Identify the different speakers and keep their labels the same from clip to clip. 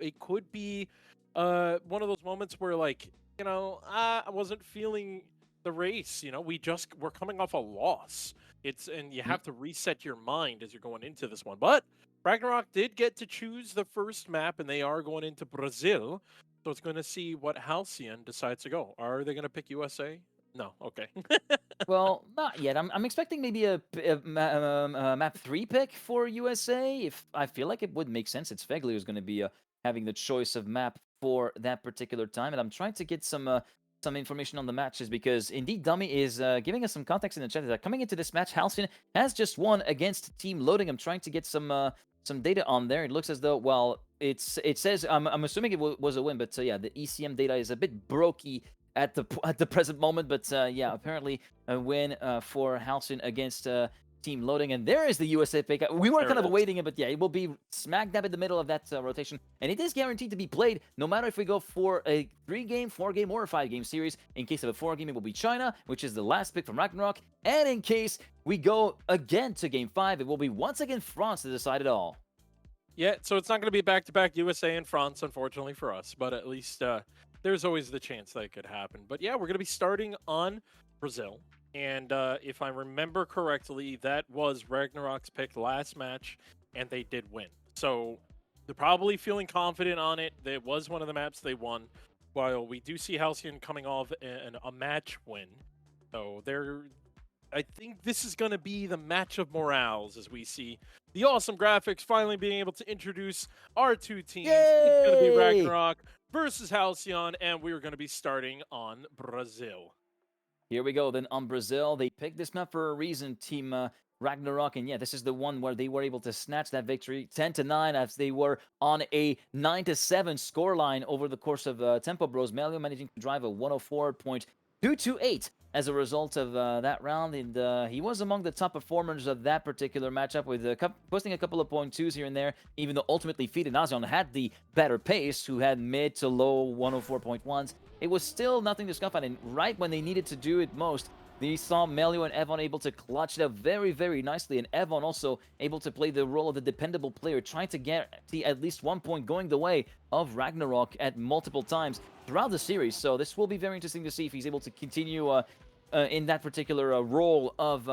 Speaker 1: it could be one of those moments where, like, I wasn't feeling the race. We're coming off a loss. And you
Speaker 2: Mm,
Speaker 1: have to reset your mind as you're going into this one. But Ragnarok did get to choose the first map, and they are going into Brazil. So it's going to see what Halcyon decides to go. Are they going to pick USA? No. Okay.
Speaker 2: Well, not yet. I'm expecting maybe a map 3 pick for USA. If I feel like it would make sense, it's Fegli who's going to be having the choice of map for that particular time. And I'm trying to get some information on the matches because indeed Dummy is giving us some context in the chat that coming into this match, Halcyon has just won against Team Loading. I'm trying to get some data on there. It looks as though, well, it says I'm assuming it was a win, but yeah, the ECM data is a bit brokey at the present moment. But yeah, apparently a win for Halcyon against Team Loading, and there is the USA pick. We were
Speaker 1: There
Speaker 2: kind
Speaker 1: it
Speaker 2: of
Speaker 1: is.
Speaker 2: awaiting it, but yeah, it will be smack dab in the middle of that rotation, and it is guaranteed to be played no matter if we go for a 3-game, 4-game, or a 5-game series. In case of a 4-game, it will be China, which is the last pick from Ragnarok, and in case we go again to Game 5, it will be once again France to decide it all.
Speaker 1: Yeah, so it's not going to be back-to-back USA and France, unfortunately for us, but at least there's always the chance that it could happen. But yeah, we're going to be starting on Brazil. And if I remember correctly, that was Ragnarok's pick last match, and they did win. So they're probably feeling confident on it. It was one of the maps they won, while we do see Halcyon coming off a match win. So I think this is going to be the match of morales as we see the awesome graphics finally being able to introduce our two teams. It's going to be
Speaker 2: Yay!
Speaker 1: Ragnarok versus Halcyon, and we're going to be starting on Brazil.
Speaker 2: Here we go. Then on Brazil, they picked this map for a reason, Team Ragnarok. And yeah, this is the one where they were able to snatch that victory 10-9 as they were on a 9-7 scoreline over the course of Tempo Bros. Melio managing to drive a 104.228 as a result of that round. And he was among the top performers of that particular matchup with posting a couple of .2s here and there, even though ultimately Feed and Nazion had the better pace, who had mid to low 104.1s. It was still nothing to scuff at, and right when they needed to do it most, they saw Melio and Evon able to clutch it up very, very nicely, and Evon also able to play the role of the dependable player, trying to guarantee at least 1 point going the way of Ragnarok at multiple times throughout the series. So this will be very interesting to see if he's able to continue in that particular role of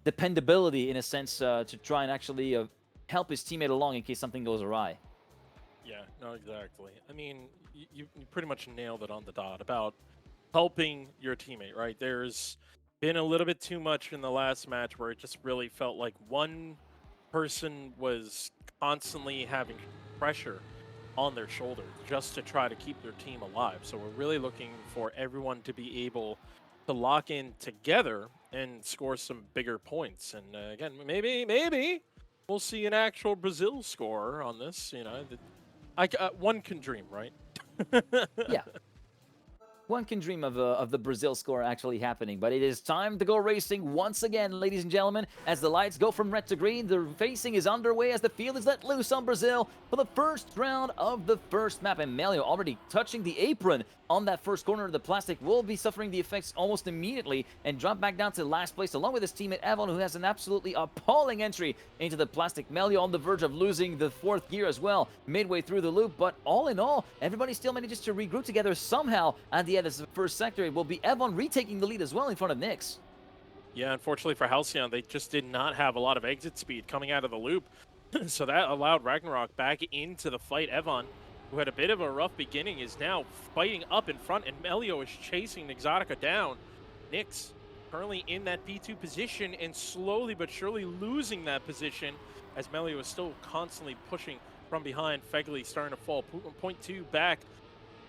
Speaker 2: dependability, in a sense, to try and actually help his teammate along in case something goes awry.
Speaker 1: Yeah, no, exactly. I mean, you pretty much nailed it on the dot about helping your teammate, right? There's been a little bit too much in the last match where it just really felt like one person was constantly having pressure on their shoulders just to try to keep their team alive. So we're really looking for everyone to be able to lock in together and score some bigger points. And again, maybe we'll see an actual Brazil score on this. One can dream, right?
Speaker 2: Yeah. One can dream of the Brazil score actually happening, but it is time to go racing once again, ladies and gentlemen, as the lights go from red to green. The racing is underway as the field is let loose on Brazil for the first round of the first map, and Melio already touching the apron on that first corner of the plastic will be suffering the effects almost immediately and drop back down to last place along with his teammate Evon, who has an absolutely appalling entry into the plastic. Melio on the verge of losing the 4th gear as well midway through the loop, but all in all, everybody still manages to regroup together somehow at the end of the first sector. It will be Evon retaking the lead as well in front of Nyx.
Speaker 1: Yeah, unfortunately for Halcyon, they just did not have a lot of exit speed coming out of the loop. So that allowed Ragnarok back into the fight. Evon, who had a bit of a rough beginning, is now fighting up in front, and Melio is chasing Exotica down. Nyx currently in that P2 position and slowly but surely losing that position as Melio is still constantly pushing from behind. Fegli starting to fall 0.2 back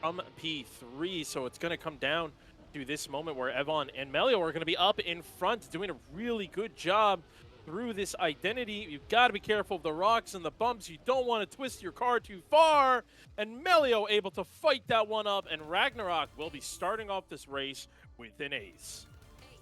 Speaker 1: from P3, so it's going to come down to this moment where Evon and Melio are going to be up in front, doing a really good job through this identity. You've got to be careful of the rocks and the bumps. You don't want to twist your car too far. And Melio able to fight that one up, and Ragnarok will be starting off this race with an ace.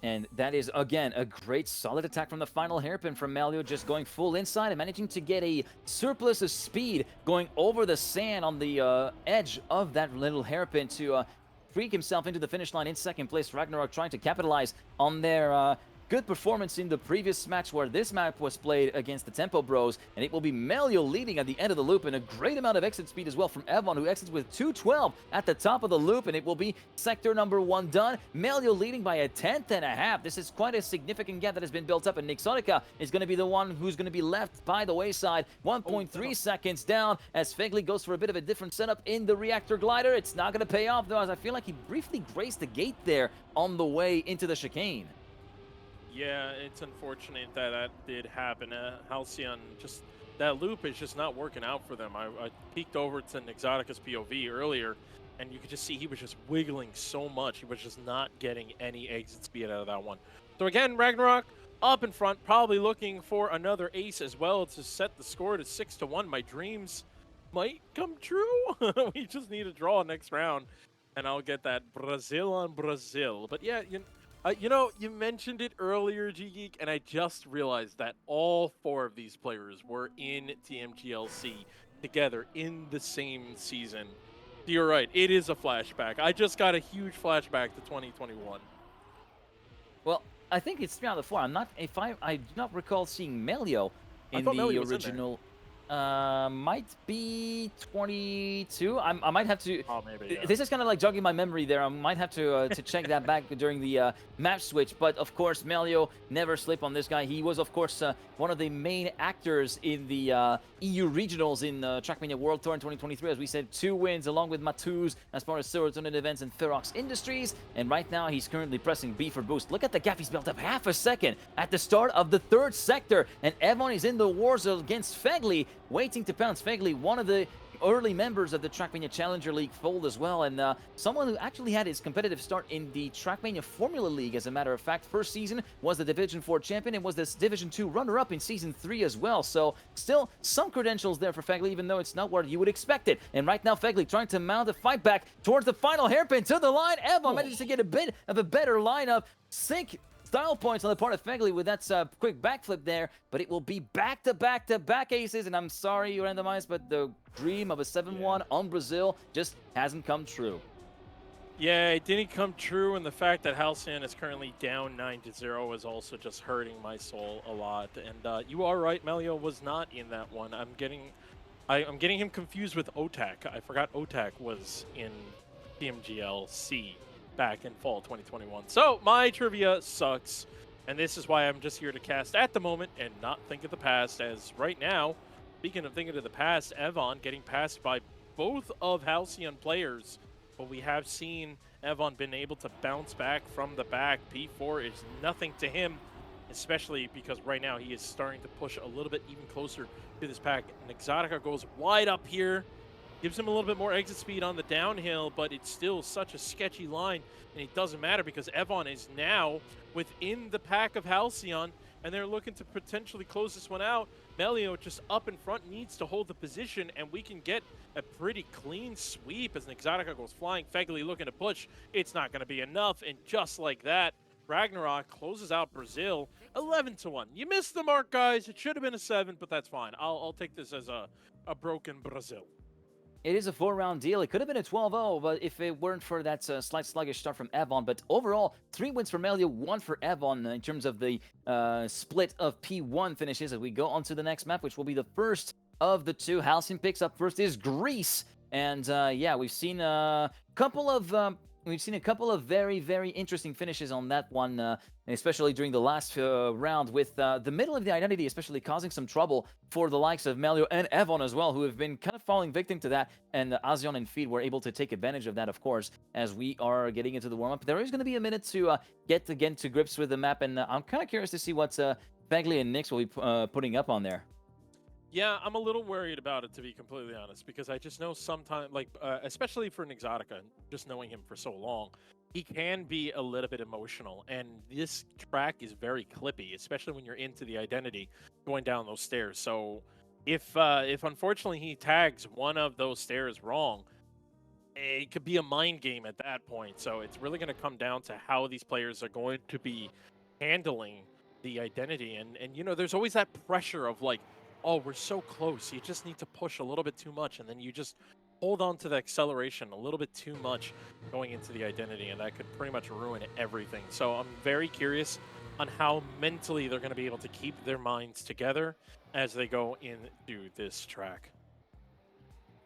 Speaker 2: And that is, again, a great solid attack from the final hairpin from Melio, just going full inside and managing to get a surplus of speed going over the sand on the edge of that little hairpin to freak himself into the finish line in second place. Ragnarok trying to capitalize on their good performance in the previous match where this map was played against the Tempo Bros, and it will be Melio leading at the end of the loop, and a great amount of exit speed as well from Evon, who exits with 212 at the top of the loop, and it will be sector number 1 done. Melio leading by a 1/10.5. This is quite a significant gap that has been built up, and Nixotica is going to be the one who's going to be left by the wayside. 1.3 seconds down as Fegley goes for a bit of a different setup in the reactor glider. It's not going to pay off, though, as I feel like he briefly grazed the gate there on the way into the chicane.
Speaker 1: Yeah, it's unfortunate that that did happen. Halcyon, just that loop is just not working out for them. I peeked over to Nixotica's POV earlier, and you could just see he was just wiggling so much. He was just not getting any exit speed out of that one. So again, Ragnarok up in front, probably looking for another ace as well to set the score to 6-1. My dreams might come true. We just need a draw next round, and I'll get that Brazil on Brazil. But yeah, you know, you mentioned it earlier, G-Geek, and I just realized that all 4 of these players were in TMGLC together in the same season. You're right, it is a flashback. I just got a huge flashback to 2021.
Speaker 2: Well, I think it's 3 out of 4. I do not recall seeing Melio in the
Speaker 1: Melio was in
Speaker 2: original. Might be 22. I might have to.
Speaker 1: Oh, maybe. Yeah.
Speaker 2: This is kind of like jogging my memory there. I might have to check that back during the match switch. But of course, Melio, never sleep on this guy. He was, of course, one of the main actors in the EU regionals in Trackmania World Tour in 2023. As we said, 2 wins along with Matuz as part of Serotonin Events and Ferox Industries. And right now, he's currently pressing B for boost. Look at the gap he's built up, half a second at the start of the 3rd sector. And Evon is in the war zone against Fegley, waiting to pounce. Fegley, one of the early members of the Trackmania Challenger League fold as well, and someone who actually had his competitive start in the Trackmania Formula League, as a matter of fact. First season was the Division 4 champion and was this Division 2 runner-up in Season 3 as well, so still some credentials there for Fegley, even though it's not where you would expect it. And right now, Fegley trying to mount a fight back towards the final hairpin to the line. Eva manages to get a bit of a better lineup. Sync style points on the part of Fegley with that quick backflip there, but it will be back-to-back-to-back aces, and I'm sorry, Randomized, but the dream of a 7-1 on Brazil just hasn't come true.
Speaker 1: Yeah, it didn't come true, and the fact that Halcyon is currently down 9-0 is also just hurting my soul a lot. And you are right, Melio was not in that one. I'm getting him confused with Otak. I forgot Otak was in TMGLC back in fall 2021. So my trivia sucks, and this is why I'm just here to cast at the moment and not think of the past, as right now, speaking of thinking of the past, Evon getting passed by both of Halcyon players, but we have seen Evon been able to bounce back from the back. P4 is nothing to him, especially because right now he is starting to push a little bit even closer to this pack. Nixotica goes wide up here, gives him a little bit more exit speed on the downhill, but it's still such a sketchy line, and it doesn't matter because Evon is now within the pack of Halcyon, and they're looking to potentially close this one out. Melio just up in front needs to hold the position, and we can get a pretty clean sweep as Nixotica goes flying. Fegley looking to push. It's not going to be enough, and just like that, Ragnarok closes out Brazil 11-1. You missed the mark, guys. It should have been a 7, but that's fine. I'll take this as a broken Brazil.
Speaker 2: It is a 4-round deal. It could have been a 12-0, but if it weren't for that slight sluggish start from Evon. But overall, 3 wins for Melio, 1 for Evon in terms of the split of P1 finishes as we go on to the next map, which will be the first of the 2. Halcyon picks up first is Greece. And yeah, we've seen a couple of very, very interesting finishes on that one, especially during the last round, with the middle of the identity especially causing some trouble for the likes of Melio and Evon as well, who have been kind of falling victim to that, and Azion and Feed were able to take advantage of that, of course, as we are getting into the warm-up. There is going to be a minute to get again to grips with the map, and I'm kind of curious to see what Fegley and Nix will be putting up on there.
Speaker 1: Yeah, I'm a little worried about it, to be completely honest, because I just know sometimes, like, especially for Nixotica, just knowing him for so long, he can be a little bit emotional, and this track is very clippy, especially when you're into the identity going down those stairs. So if unfortunately he tags one of those stairs wrong, it could be a mind game at that point. So it's really going to come down to how these players are going to be handling the identity. And you know, there's always that pressure of like, oh, we're so close. You just need to push a little bit too much, and then you just hold on to the acceleration a little bit too much going into the identity, and that could pretty much ruin everything. So I'm very curious on how mentally they're going to be able to keep their minds together as they go into this track.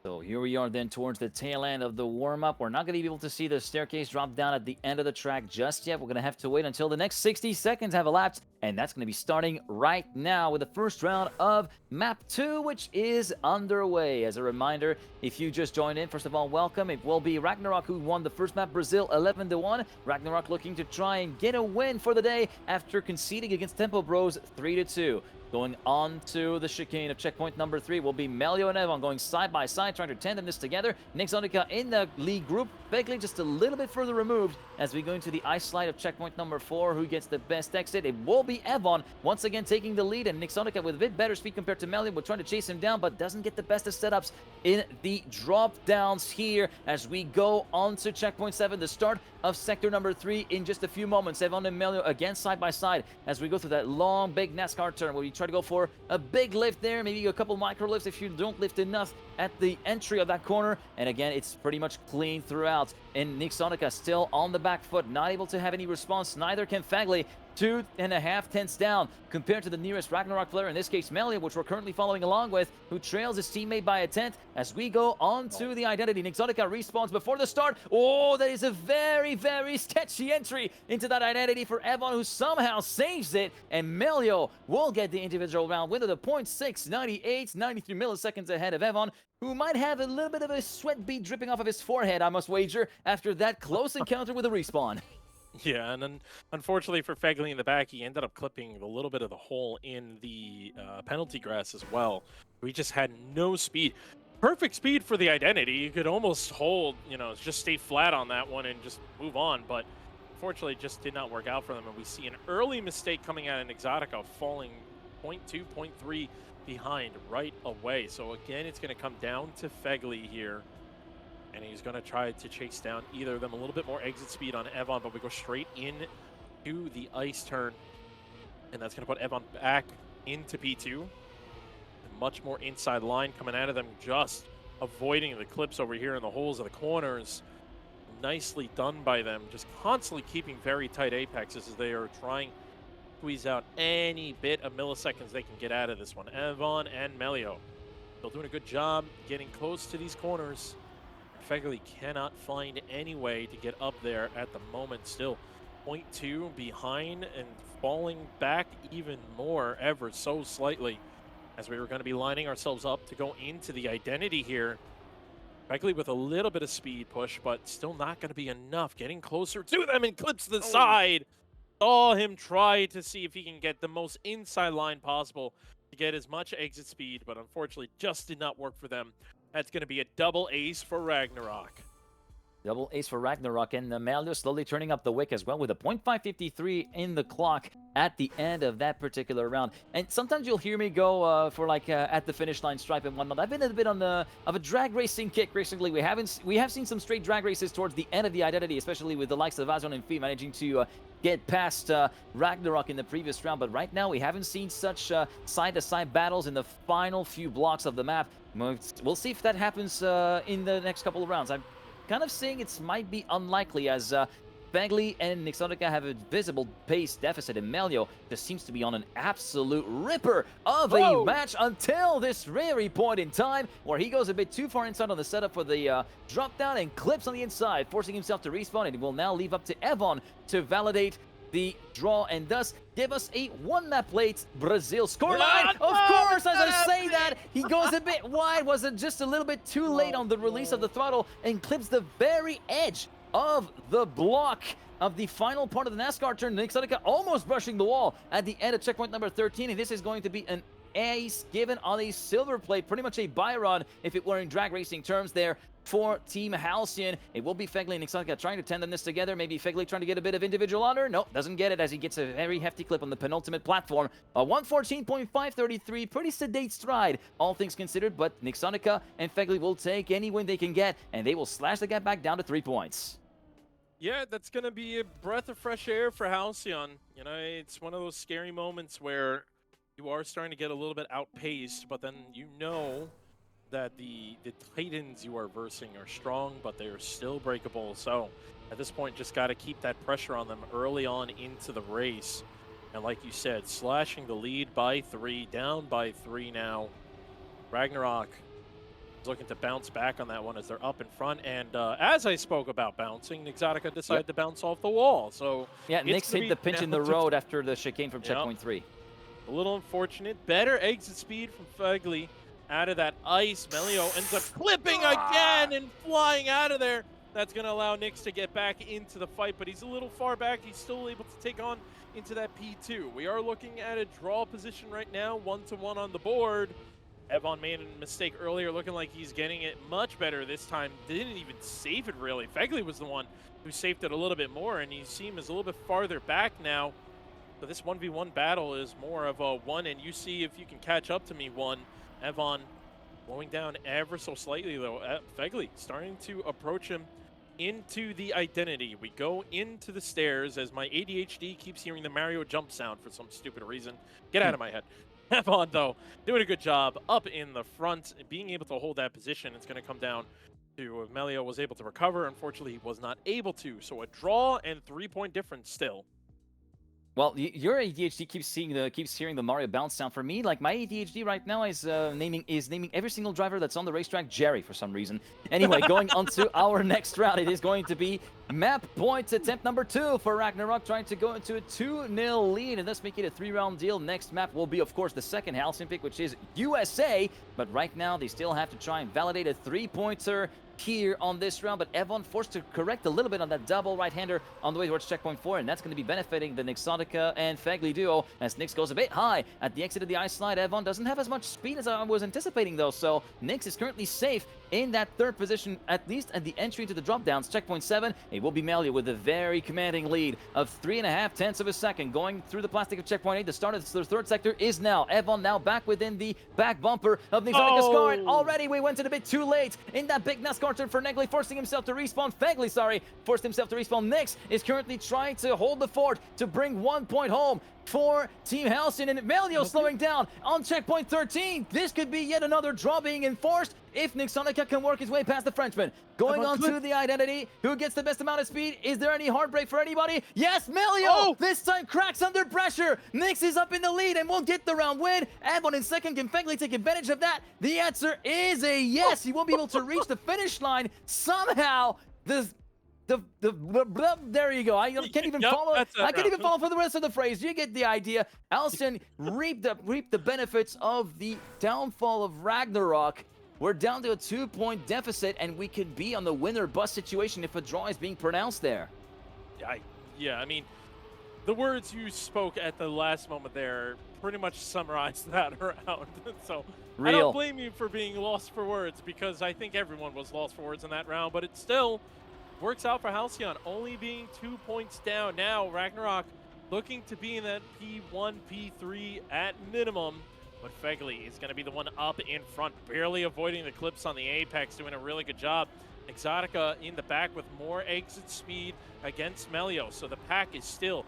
Speaker 2: So here we are then towards the tail end of the warm-up. We're not going to be able to see the staircase drop down at the end of the track just yet. We're going to have to wait until the next 60 seconds have elapsed, and that's going to be starting right now with the first round of Map 2, which is underway. As a reminder, if you just joined in, first of all, welcome. It will be Ragnarok who won the first map, Brazil 11-1. Ragnarok looking to try and get a win for the day after conceding against Tempo Bros 3-2. Going on to the chicane of checkpoint number 3 will be Melio and Evan going side by side, trying to tandem this together. Nixonica in the lead group, Begley just a little bit further removed as we go into the ice slide of checkpoint number 4. Who gets the best exit? It will be Evan once again taking the lead, and Nixonica with a bit better speed compared to Melio. We're trying to chase him down, but doesn't get the best of setups in the drop downs here as we go on to checkpoint 7, the start of sector number 3 in just a few moments. Evan and Melio again side by side as we go through that long, big NASCAR turn where you try to go for a big lift there, maybe a couple micro lifts if you don't lift enough at the entry of that corner. And again, it's pretty much clean throughout. And Nixonica still on the back foot, not able to have any response. Neither can Fagley. 2.5 tenths down compared to the nearest Ragnarok player, in this case Melia, which we're currently following along with, who trails his teammate by a tenth as we go on to the identity. Nixonica respawns before the start. Oh, that is a very, very sketchy entry into that identity for Evan, who somehow saves it, and Melio will get the individual round win at a 0.6, 98, 93 milliseconds ahead of Evan, who might have a little bit of a sweat bead dripping off of his forehead, I must wager, after that close encounter with a respawn.
Speaker 1: Yeah, and then unfortunately for Fegley in the back, he ended up clipping a little bit of the hole in the penalty grass as well. We just had no speed. Perfect speed for the identity. You could almost hold, just stay flat on that one and just move on. But unfortunately, it just did not work out for them. And we see an early mistake coming out in Exotica, falling 0.2, 0.3 behind right away. So again, it's going to come down to Fegley here. And he's going to try to chase down either of them. A little bit more exit speed on Evan, but we go straight into the ice turn. And that's going to put Evan back into P2. A much more inside line coming out of them, just avoiding the clips over here in the holes of the corners. Nicely done by them, just constantly keeping very tight apexes as they are trying to squeeze out any bit of milliseconds they can get out of this one. Evan and Melio still doing a good job getting close to these corners. Fegley cannot find any way to get up there at the moment. Still 0.2 behind and falling back even more ever so slightly as we were going to be lining ourselves up to go into the identity here. Fegley with a little bit of speed push, but still not going to be enough. Getting closer to them and clips the side. Saw him try to see if he can get the most inside line possible to get as much exit speed, but unfortunately just did not work for them. That's going to be a double ace for Ragnarok.
Speaker 2: Double ace for Ragnarok, and Melio slowly turning up the wick as well with a 0.553 in the clock at the end of that particular round. And sometimes you'll hear me go for at the finish line stripe and whatnot. I've been a bit on of a drag racing kick recently. We have seen some straight drag races towards the end of the identity, especially with the likes of Halcyon and Fee managing to get past Ragnarok in the previous round. But right now we haven't seen such side-to-side battles in the final few blocks of the map. We'll see if that happens in the next couple of rounds. I'm kind of saying it might be unlikely as Fegley and Nixonica have a visible pace deficit, and Melio just seems to be on an absolute ripper of a match until this very point in time where he goes a bit too far inside on the setup for the drop down and clips on the inside, forcing himself to respawn, and he will now leave up to Evan to validate the draw and thus give us a one-map late Brazil scoreline. Of course, as I say that, he goes a bit wide. Was it just a little bit too late on the release of the throttle and clips the very edge of the block of the final part of the NASCAR turn. Nixonica almost brushing the wall at the end of checkpoint number 13, and this is going to be an ace given on a silver plate, pretty much a buy run if it were in drag racing terms there for Team Halcyon. It will be Fegley and Nixonica trying to tandem this together. Maybe Fegley trying to get a bit of individual honor. Nope, doesn't get it as he gets a very hefty clip on the penultimate platform. A 114.533, pretty sedate stride, all things considered, but Nixonica and Fegley will take any win they can get, and they will slash the gap back down to 3 points.
Speaker 1: Yeah, that's going to be a breath of fresh air for Halcyon. It's one of those scary moments where you are starting to get a little bit outpaced, but then that the Titans you are versing are strong, but they are still breakable. So at this point, just got to keep that pressure on them early on into the race. And like you said, slashing the lead by 3, down by 3 now. Ragnarok is looking to bounce back on that one as they're up in front. And as I spoke about bouncing, Exotica
Speaker 2: Yep.
Speaker 1: decided to bounce off the wall. So
Speaker 2: Yeah,
Speaker 1: it's
Speaker 2: Nyx
Speaker 1: going to
Speaker 2: hit the
Speaker 1: be
Speaker 2: pinch in
Speaker 1: down
Speaker 2: the
Speaker 1: to
Speaker 2: road after the chicane from
Speaker 1: yep,
Speaker 2: checkpoint 3.
Speaker 1: a little unfortunate. Better exit speed from Fegley out of that ice. Melio ends up clipping again and flying out of there. That's going to allow Nyx to get back into the fight, but he's a little far back. He's still able to take on into that P2. We are looking at a draw position right now, 1-1 on the board. Evon made a mistake earlier, looking like he's getting it much better this time. Didn't even save it, really. Fegley was the one who saved it a little bit more, and you see him is a little bit farther back now. So this 1v1 battle is more of a 1, and you see if you can catch up to me 1. Evon slowing down ever so slightly, though. Fegley starting to approach him into the identity. We go into the stairs as my ADHD keeps hearing the Mario jump sound for some stupid reason. Get out of my head. Evon, though, doing a good job up in the front, being able to hold that position. It's going to come down to Melio was able to recover. Unfortunately, he was not able to. So a draw and 3-point difference still.
Speaker 2: Well, your ADHD keeps hearing the Mario bounce sound. For me, like my ADHD right now is naming every single driver that's on the racetrack Jerry for some reason. Anyway, going on to our next round, it is going to be map points attempt number 2 for Ragnarok, trying to go into a 2-0 lead and thus make it a 3-round deal. Next map will be, of course, the second Halcyon pick, which is USA. But right now, they still have to try and validate a 3-pointer here on this round, but Evon forced to correct a little bit on that double right-hander on the way towards checkpoint 4, and that's going to be benefiting the Nyxotica and Fegley duo as Nyx goes a bit high at the exit of the ice slide. Evon doesn't have as much speed as I was anticipating, though, so Nyx is currently safe in that third position, at least at the entry into the drop-downs. Checkpoint 7, it will be Melia with a very commanding lead of 3.5 tenths of a second. Going through the plastic of checkpoint 8, the start of the third sector is now. Evon now back within the back bumper of Nyxotica's car, and already we went in a bit too late in that big NASCAR turn for Negley, forcing himself to respawn. Fegley, forced himself to respawn. Nyx is currently trying to hold the fort to bring 1 point home for Team Halcyon, and Melio slowing down on checkpoint 13. This could be yet another draw being enforced if Nyxotica can work his way past the Frenchman. Going on to the identity. Who gets the best amount of speed? Is there any heartbreak for anybody? Yes, Melio! This time cracks under pressure. Nyx is up in the lead and will get the round win. Evon in second. Can Fegley take advantage of that? The answer is a yes. He won't be able to reach the finish line somehow. There you go. I can't even follow. I can't even follow for the rest of the phrase. You get the idea. Halcyon reaped the benefits of the downfall of Ragnarok. We're down to a 2-point deficit, and we could be on the winner bust situation if a draw is being pronounced there.
Speaker 1: Yeah, I mean, the words you spoke at the last moment there pretty much summarized that round. So I don't blame you for being lost for words, because I think everyone was lost for words in that round, but it still works out for Halcyon, only being 2 points down. Now, Ragnarok looking to be in that P1, P3 at minimum, but Fegley is going to be the one up in front, barely avoiding the clips on the apex, doing a really good job. Exotica in the back with more exit speed against Melio, so the pack is still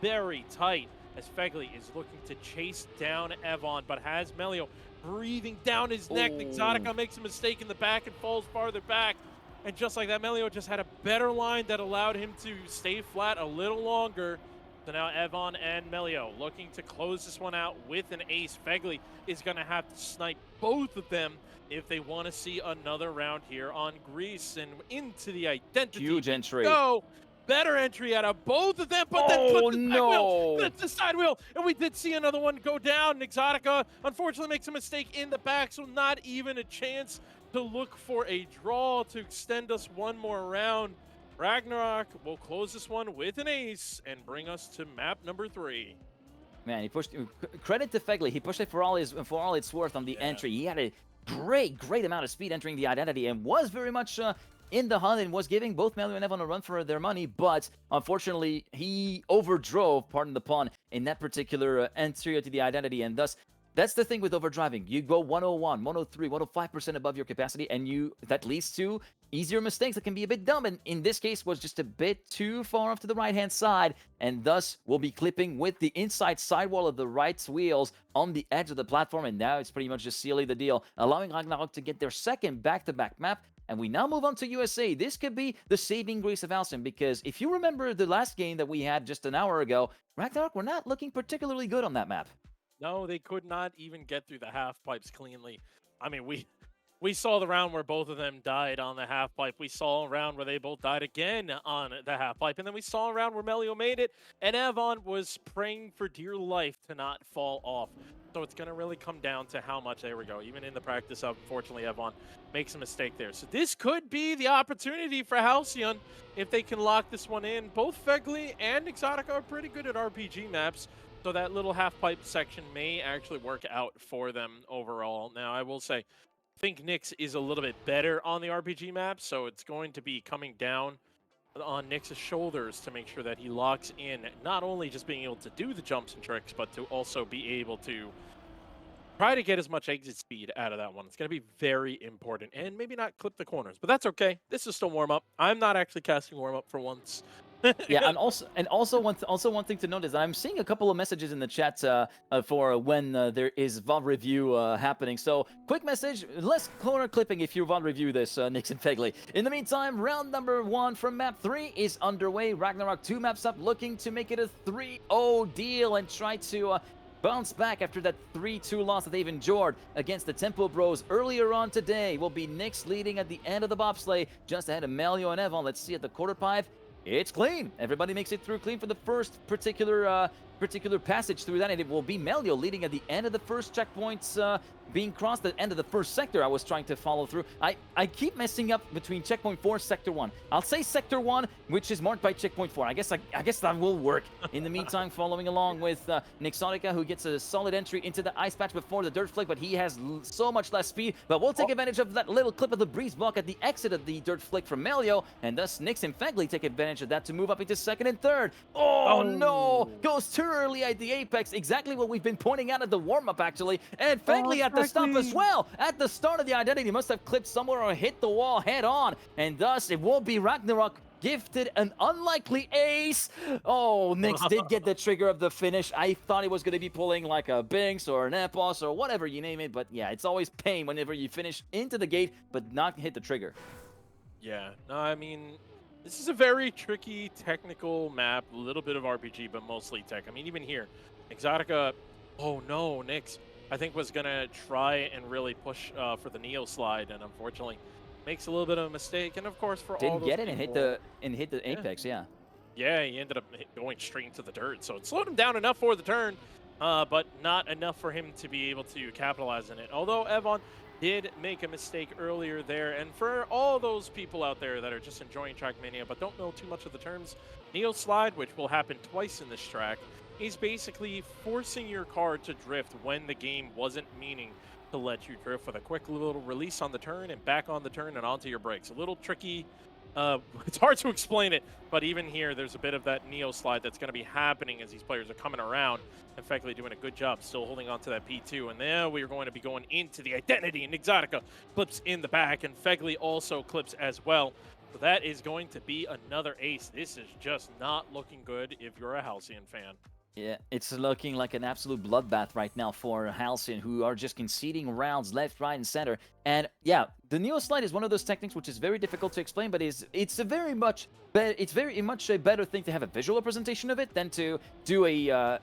Speaker 1: very tight as Fegley is looking to chase down Evon, but has Melio breathing down his neck. Exotica makes a mistake in the back and falls farther back. And just like that, Melio just had a better line that allowed him to stay flat a little longer. So now Evon and Melio looking to close this one out with an ace. Fegley is going to have to snipe both of them if they want to see another round here on Greece. And into the identity.
Speaker 2: Huge entry.
Speaker 1: Go! Better entry out of both of them, but then clip the side wheel. And we did see another one go down. Exotica unfortunately makes a mistake in the back, so not even a chance to look for a draw to extend us one more round. Ragnarok will close this one with an ace and bring us to map number 3.
Speaker 2: Man, he pushed. Credit to Fegley. He pushed it for all its worth on the entry. He had a great amount of speed entering the identity and was very much in the hunt and was giving both Melio and Evon a run for their money, but unfortunately he overdrove, pardon the pun, in that particular entry to the identity, and thus that's the thing with overdriving. You go 101, 103, 105% above your capacity, and that leads to easier mistakes that can be a bit dumb, and in this case was just a bit too far off to the right-hand side, and thus will be clipping with the inside sidewall of the right wheels on the edge of the platform, and now it's pretty much just sealing the deal, allowing Ragnarok to get their second back-to-back map, And we now move on to USA. This could be the saving grace of Halcyon, because if you remember the last game that we had just an hour ago, Ragnarok were not looking particularly good on that map.
Speaker 1: No, they could not even get through the half pipes cleanly. I mean, we saw the round where both of them died on the half pipe. We saw a round where they both died again on the half pipe. And then we saw a round where Melio made it, and Evon was praying for dear life to not fall off. So it's going to really come down to how much, there we go, even in the practice of, unfortunately, Evon makes a mistake there. So this could be the opportunity for Halcyon if they can lock this one in. Both Fegli and Exotica are pretty good at RPG maps. So that little half-pipe section may actually work out for them overall. Now, I will say, I think Nyx is a little bit better on the RPG map, so it's going to be coming down on Nyx's shoulders to make sure that he locks in not only just being able to do the jumps and tricks, but to also be able to try to get as much exit speed out of that one. It's going to be very important, and maybe not clip the corners, but that's okay. This is still warm-up. I'm not actually casting warm-up for once.
Speaker 2: Yeah, and also one thing to note is that I'm seeing a couple of messages in the chat for when there is VOD review happening. So quick message, less corner clipping if you VOD review this, Nyx and Fegli. In the meantime, round number 1 from map 3 is underway. Ragnarok 2 maps up, looking to make it a 3-0 deal and try to bounce back after that 3-2 loss that they've endured against the Tempo Bros earlier on today. Will be Nyx leading at the end of the bobsleigh, just ahead of Melio and Evon. Let's see at the quarter pipe. It's clean. Everybody makes it through clean for the first particular passage through that, and it will be Melio leading at the end of the first checkpoints being crossed at the end of the first sector I was trying to follow through. I keep messing up between checkpoint 4 sector 1. I'll say sector 1, which is marked by checkpoint 4. I guess that will work. In the meantime, following along with Nixotica, who gets a solid entry into the ice patch before the dirt flick, but he has so much less speed. But we'll take advantage of that little clip of the breeze block at the exit of the dirt flick from Melio, and thus Nyx and Fegli take advantage of that to move up into second and third. Oh no! Goes too early at the apex. Exactly what we've been pointing out at the warm-up, actually. And Fegli at the stop as well. At the start of the identity, must have clipped somewhere or hit the wall head on, and thus it will be Ragnarok gifted an unlikely ace. Oh, Nyx did get the trigger of the finish. I thought he was going to be pulling like a Binks or an Epos or whatever you name it, but yeah, it's always pain whenever you finish into the gate but not hit the trigger.
Speaker 1: Yeah, no, I mean, this is a very tricky technical map, a little bit of RPG, but mostly tech. I mean, even here, Exotica, oh no, Nyx, I think was going to try and really push for the Neo slide, and unfortunately makes a little bit of a mistake. And of course, for all those
Speaker 2: Didn't get it
Speaker 1: people,
Speaker 2: and hit the apex, yeah.
Speaker 1: Yeah, he ended up going straight into the dirt, so it slowed him down enough for the turn, but not enough for him to be able to capitalize on it. Although Evon did make a mistake earlier there, and for all those people out there that are just enjoying Trackmania but don't know too much of the terms, Neo Slide, which will happen twice in this track, is basically forcing your car to drift when the game wasn't meaning to let you drift, with a quick little release on the turn and back on the turn and onto your brakes. A little tricky. It's hard to explain it, but even here, there's a bit of that Neo slide that's going to be happening as these players are coming around. In fact, they're doing a good job still holding on to that P2. And now we are going to be going into the identity, and Exotica clips in the back, and Fegli also clips as well. So that is going to be another ace. This is just not looking good if you're a Halcyon fan.
Speaker 2: Yeah, it's looking like an absolute bloodbath right now for Halcyon, who are just conceding rounds left, right, and center. And yeah, the Neo Slide is one of those techniques which is very difficult to explain, but it's very much a better thing to have a visual representation of it than to do a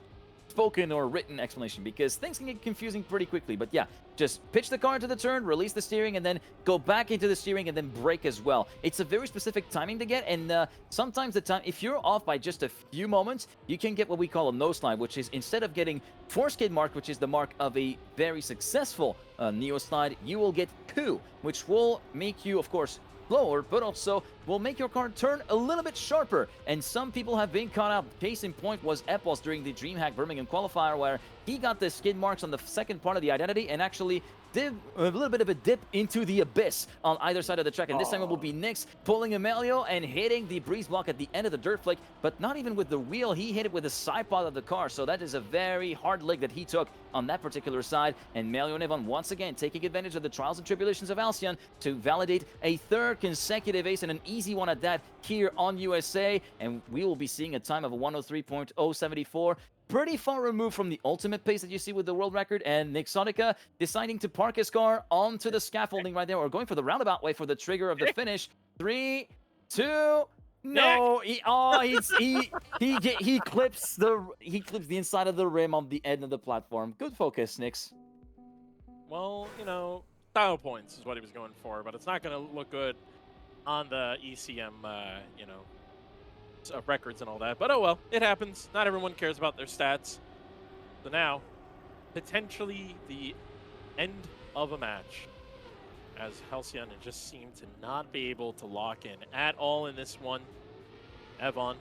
Speaker 2: spoken or written explanation, because things can get confusing pretty quickly. But yeah, just pitch the car into the turn, release the steering, and then go back into the steering and then brake as well. It's a very specific timing to get, and sometimes the time, if you're off by just a few moments, you can get what we call a no slide, which is instead of getting 4 skid mark, which is the mark of a very successful Neo slide, you will get 2, which will make you, of course, slower, but also will make your car turn a little bit sharper. And some people have been caught out. Case in point was Epos during the DreamHack Birmingham qualifier, where he got the skid marks on the second part of the identity and actually did a little bit of a dip into the abyss on either side of the track. And this time it will be Nyx pulling Emilio and hitting the breeze block at the end of the dirt flick, but not even with the wheel. He hit it with the side pod of the car. So that is a very hard leg that he took on that particular side. And Melio and Evon once again taking advantage of the trials and tribulations of Halcyon to validate a third consecutive ace, and an easy one at that, here on USA. And we will be seeing a time of 103.074. pretty far removed from the ultimate pace that you see with the world record, and Exotica deciding to park his car onto the scaffolding right there, or going for the roundabout way for the trigger of the finish. 3, 2, no, he clips the inside of the rim on the end of the platform. Good focus, Nix.
Speaker 1: Well, style points is what he was going for, but it's not going to look good on the ECM, records and all that. But oh well, it happens. Not everyone cares about their stats. So now, potentially the end of a match, as Halcyon just seemed to not be able to lock in at all in this one. Evon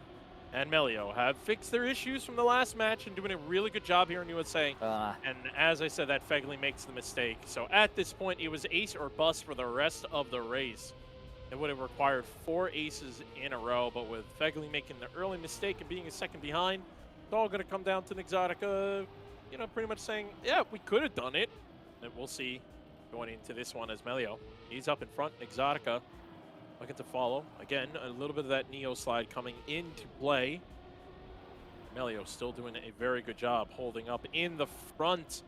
Speaker 1: and Melio have fixed their issues from the last match and doing a really good job here in USA. And as I said, that Fegley makes the mistake. So at this point, it was ace or bust for the rest of the race. It would have required 4 aces in a row, but with Fegley making the early mistake and being a second behind, it's all going to come down to Exotica, pretty much saying, yeah, we could have done it. And we'll see going into this one as Melio. He's up in front, Exotica looking to follow. Again, a little bit of that Neo slide coming into play. Melio still doing a very good job holding up in the front.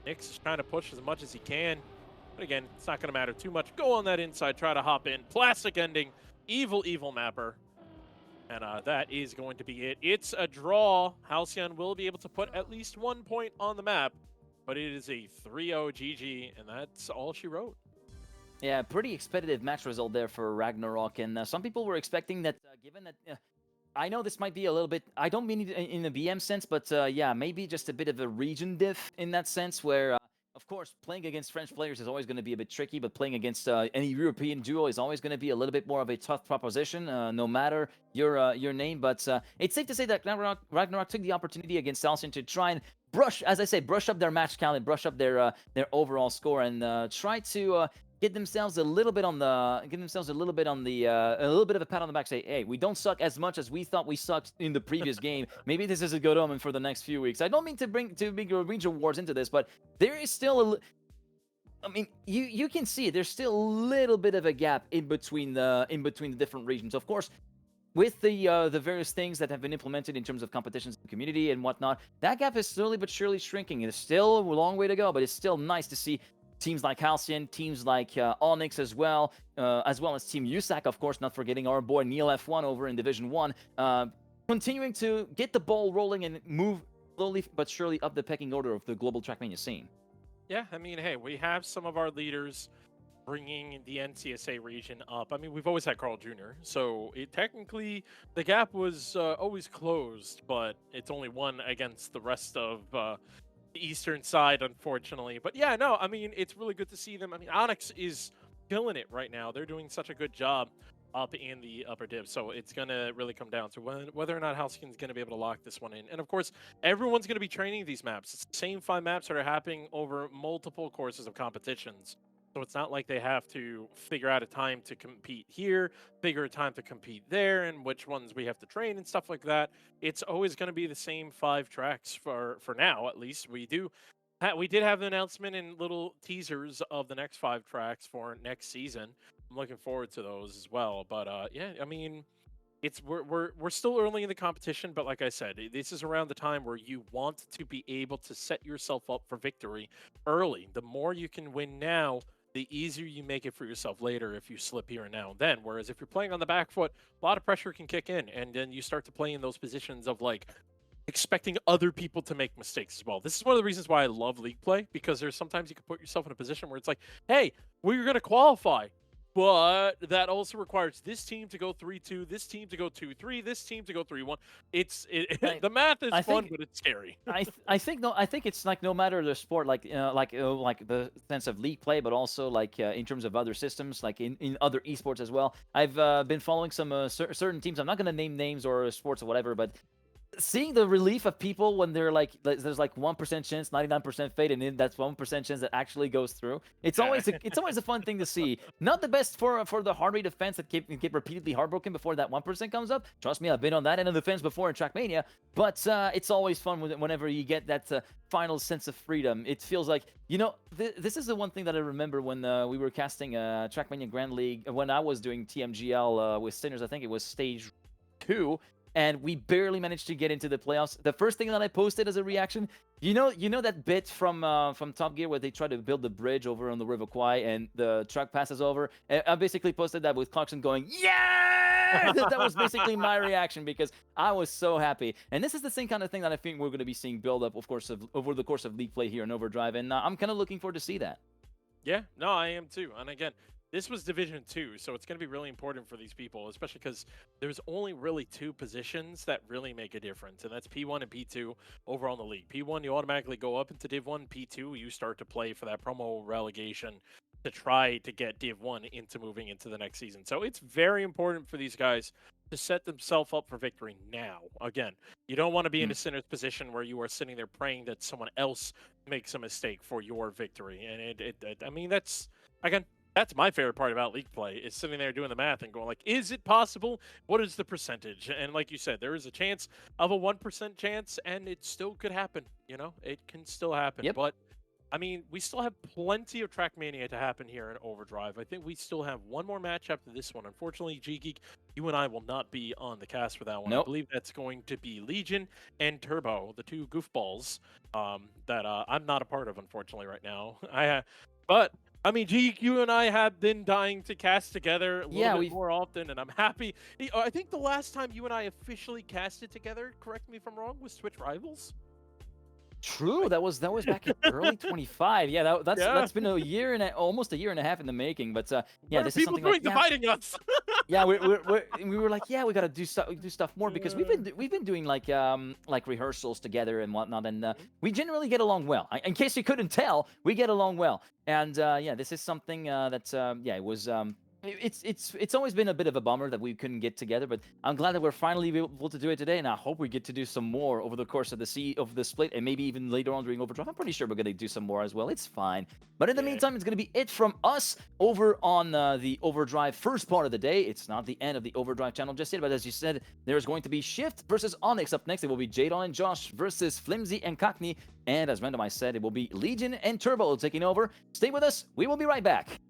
Speaker 1: Nyx is trying to push as much as he can. But again, it's not going to matter too much. Go on that inside, try to hop in. Plastic ending, evil mapper. And that is going to be it. It's a draw. Halcyon will be able to put at least 1 point on the map. But it is a 3-0 GG, and that's all she wrote.
Speaker 2: Yeah, pretty expected match result there for Ragnarok, and some people were expecting that, given that, I know this might be a little bit, I don't mean it in the BM sense, but yeah, maybe just a bit of a region diff in that sense, where, of course, playing against French players is always going to be a bit tricky, but playing against any European duo is always going to be a little bit more of a tough proposition, no matter your name, but it's safe to say that Ragnarok took the opportunity against Halcyon to try and brush up their match count and brush up their overall score, and try to get themselves a little bit on the, a little bit of a pat on the back. Say, hey, we don't suck as much as we thought we sucked in the previous game. Maybe this is a good omen for the next few weeks. I don't mean to bring region wars into this, but there is still I mean, you can see there's still a little bit of a gap in between the different regions. Of course, with the various things that have been implemented in terms of competitions in the community and whatnot, that gap is slowly but surely shrinking. It's still a long way to go, but it's still nice to see teams like Halcyon, teams like Onyx as well as Team USAC, of course, not forgetting our boy Neil F1 over in Division 1, continuing to get the ball rolling and move slowly but surely up the pecking order of the global Trackmania scene.
Speaker 1: Yeah, I mean, hey, we have some of our leaders bringing the NCSA region up. I mean, we've always had Carl Jr., so technically the gap was always closed, but it's only one against the rest of the eastern side, unfortunately. But yeah, no, I mean, it's really good to see them. I mean, Onyx is killing it right now. They're doing such a good job up in the upper div, so it's going to really come down to whether or not Halcyon's going to be able to lock this one in. And of course, everyone's going to be training these maps. It's the same 5 maps that are happening over multiple courses of competitions. So it's not like they have to figure out a time to compete here, figure a time to compete there, and which ones we have to train and stuff like that. It's always going to be the same 5 tracks for now, at least. We did have an announcement and little teasers of the next 5 tracks for next season. I'm looking forward to those as well. But yeah, I mean, we're still early in the competition, but like I said, this is around the time where you want to be able to set yourself up for victory early. The more you can win now, the easier you make it for yourself later if you slip here and now and then. Whereas if you're playing on the back foot, a lot of pressure can kick in, and then you start to play in those positions of like expecting other people to make mistakes as well. This is one of the reasons why I love league play, because there's sometimes you can put yourself in a position where it's like, hey, we're going to qualify, but that also requires this team to go 3-2, this team to go 2-3, this team to go 3-1. The math is fun, but it's scary.
Speaker 2: I think it's like no matter the sport, like the sense of league play, but also like in terms of other systems, like in other esports as well. I've been following some certain teams. I'm not going to name names or sports or whatever, but seeing the relief of people when they're like, there's like 1% chance, 99% fate, and then that's 1% chance that actually goes through. It's always a fun thing to see. Not the best for the heart rate of fans that get repeatedly heartbroken before that 1% comes up. Trust me, I've been on that end of the fence before in Trackmania. But it's always fun whenever you get that final sense of freedom. It feels like, this is the one thing that I remember when we were casting Trackmania Grand League, when I was doing TMGL with Sinners. I think it was stage 2. and we barely managed to get into the playoffs. The first thing that I posted as a reaction, you know that bit from Top Gear where they try to build the bridge over on the River Kwai and the truck passes over. And I basically posted that with Clarkson going, "Yeah!" That was basically my reaction because I was so happy. And this is the same kind of thing that I think we're going to be seeing build up, of course, over the course of league play here in Overdrive, and I'm kind of looking forward to see that.
Speaker 1: Yeah, no, I am too. And again, this was Division 2, so it's going to be really important for these people, especially because there's only really two positions that really make a difference, and that's P1 and P2 overall in the league. P1, you automatically go up into Div 1. P2, you start to play for that promo relegation to try to get Div 1 into moving into the next season. So it's very important for these guys to set themselves up for victory now. Again, you don't want to be in a sinner's position where you are sitting there praying that someone else makes a mistake for your victory. And I mean, again, that's my favorite part about league play is sitting there doing the math and going like, is it possible? What is the percentage? And like you said, there is a chance of a 1% chance, and it still could happen. You know, it can still happen.
Speaker 2: Yep.
Speaker 1: But I mean, we still have plenty of Trackmania to happen here in Overdrive. I think we still have one more match after this one. Unfortunately, G-Geek, you and I will not be on the cast for that one.
Speaker 2: Nope.
Speaker 1: I believe that's going to be Legion and Turbo, the two goofballs that I'm not a part of, unfortunately, right now. But I mean, G, you and I have been dying to cast together a little bit more often, and I'm happy. I think the last time you and I officially casted together, correct me if I'm wrong, was Twitch Rivals.
Speaker 2: True, that was back in early 25. Yeah, that's been almost a year and a half in the making. But yeah, this is something like
Speaker 1: dividing us.
Speaker 2: Yeah, we were like, yeah, we gotta do stuff more because we've been doing like rehearsals together and whatnot, and we generally get along well. In case you couldn't tell, we get along well, and yeah, this is something that yeah, it was. It's always been a bit of a bummer that we couldn't get together, but I'm glad that we're finally able to do it today, and I hope we get to do some more over the course of the split, and maybe even later on during Overdrive. I'm pretty sure we're gonna do some more as well. It's fine, but in the meantime, it's gonna be it from us over on the Overdrive first part of the day. It's not the end of the Overdrive channel just yet, but as you said, there's going to be Shift versus Onyx up next. It will be Jadon and Josh versus Flimsy and Cockney, and as randomized said, it will be Legion and Turbo taking over. Stay with us. We will be right back.